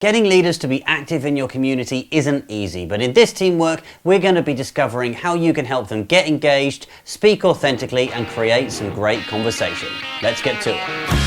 Getting leaders to be active in your community isn't easy, but in this teamwork, we're going to be discovering how you can help them get engaged, speak authentically, and create some great conversation. Let's get to it.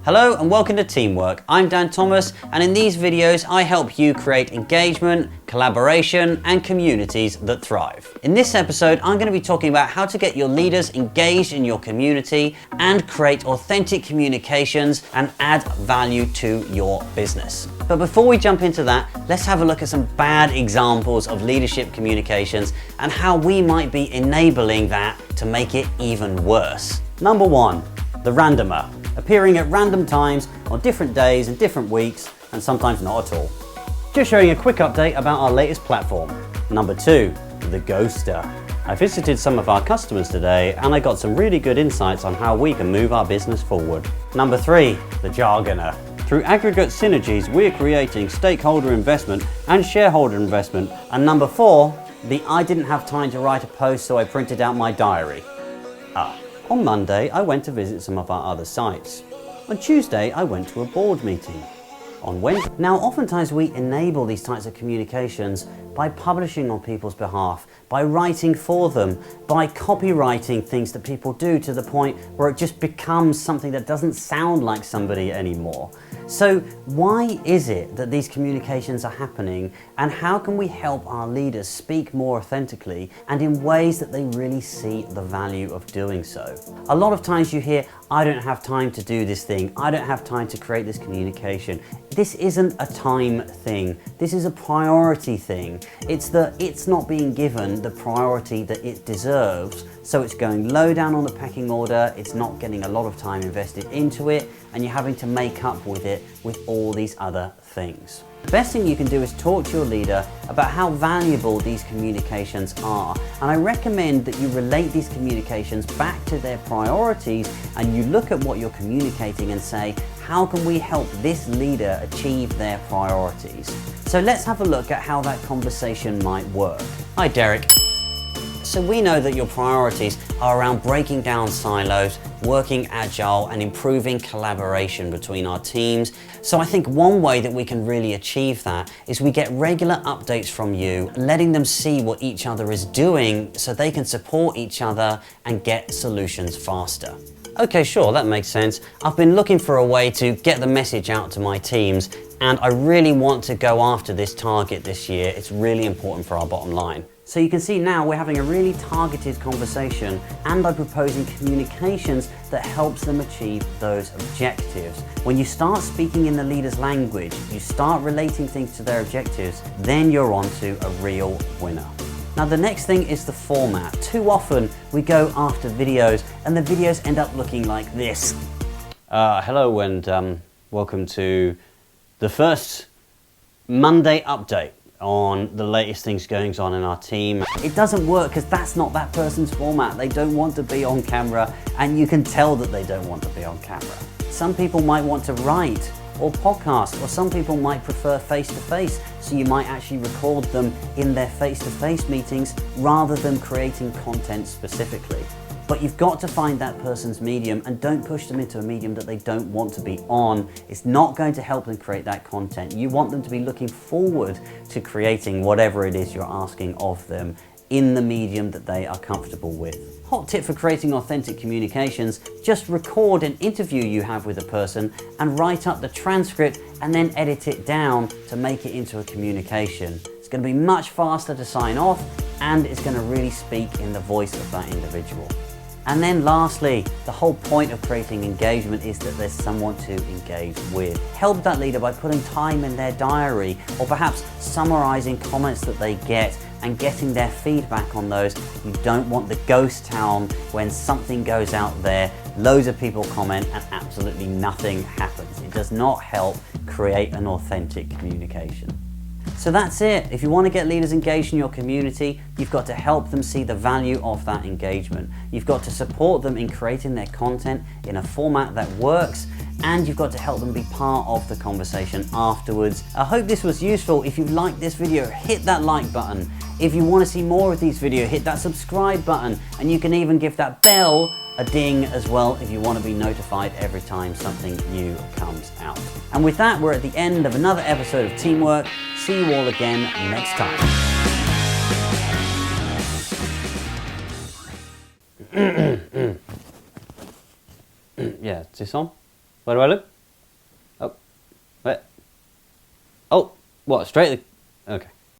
Hello and welcome to Teamwork. I'm Dan Thomas, and in these videos I help you create engagement, collaboration and communities that thrive. In this episode I'm going to be talking about how to get your leaders engaged in your community and create authentic communications and add value to your business. But before we jump into that, let's have a look at some bad examples of leadership communications and how we might be enabling that to make it even worse. Number one, the randomer. Appearing at random times on different days and different weeks, and sometimes not at all. Just showing a quick update about our latest platform. Number two, the ghoster. I visited some of our customers today and I got some really good insights on how we can move our business forward. Number three, the jargoner. Through aggregate synergies, we're creating stakeholder investment and shareholder investment. And number four, the I didn't have time to write a post so I printed out my diary. On Monday, I went to visit some of our other sites. On Tuesday, I went to a board meeting. On Wednesday. Now, oftentimes we enable these types of communications by publishing on people's behalf, by writing for them, by copywriting things that people do to the point where it just becomes something that doesn't sound like somebody anymore. So why is it that these communications are happening, and how can we help our leaders speak more authentically and in ways that they really see the value of doing so? A lot of times you hear, I don't have time to do this thing, I don't have time to create this communication. This isn't a time thing, this is a priority thing. It's not being given the priority that it deserves, so it's going low down on the pecking order, it's not getting a lot of time invested into it, and you're having to make up with it with all these other things. The best thing you can do is talk to your leader about how valuable these communications are, and I recommend that you relate these communications back to their priorities and you look at what you're communicating and say, how can we help this leader achieve their priorities? So let's have a look at how that conversation might work. Hi Derek. So we know that your priorities are around breaking down silos, working agile and improving collaboration between our teams. So I think one way that we can really achieve that is we get regular updates from you, letting them see what each other is doing so they can support each other and get solutions faster. Okay, sure, that makes sense. I've been looking for a way to get the message out to my teams, and I really want to go after this target this year. It's really important for our bottom line. So you can see now we're having a really targeted conversation, and I'm proposing communications that helps them achieve those objectives. When you start speaking in the leader's language, you start relating things to their objectives, then you're on to a real winner. Now the next thing is the format. Too often we go after videos and the videos end up looking like this. Hello and welcome to the first Monday update on the latest things going on in our team. It doesn't work because that's not that person's format. They don't want to be on camera, and you can tell that they don't want to be on camera. Some people might want to write or podcast, or some people might prefer face-to-face, so you might actually record them in their face-to-face meetings rather than creating content specifically. But you've got to find that person's medium and don't push them into a medium that they don't want to be on. It's not going to help them create that content. You want them to be looking forward to creating whatever it is you're asking of them in the medium that they are comfortable with. Hot tip for creating authentic communications, just record an interview you have with a person and write up the transcript and then edit it down to make it into a communication. It's going to be much faster to sign off, and it's going to really speak in the voice of that individual. And then lastly, the whole point of creating engagement is that there's someone to engage with. Help that leader by putting time in their diary, or perhaps summarizing comments that they get and getting their feedback on those. You don't want the ghost town when something goes out there, loads of people comment and absolutely nothing happens. It does not help create an authentic communication. So that's it. If you want to get leaders engaged in your community, you've got to help them see the value of that engagement. You've got to support them in creating their content in a format that works, and you've got to help them be part of the conversation afterwards. I hope this was useful. If you liked this video, hit that like button. If you want to see more of these videos, hit that subscribe button, and you can even give that bell a ding as well if you want to be notified every time something new comes out. And with that, we're at the end of another episode of Teamwork. See you all again next time. Yeah, is this on? Where do I look? Oh, where? Oh, what, straight? Okay.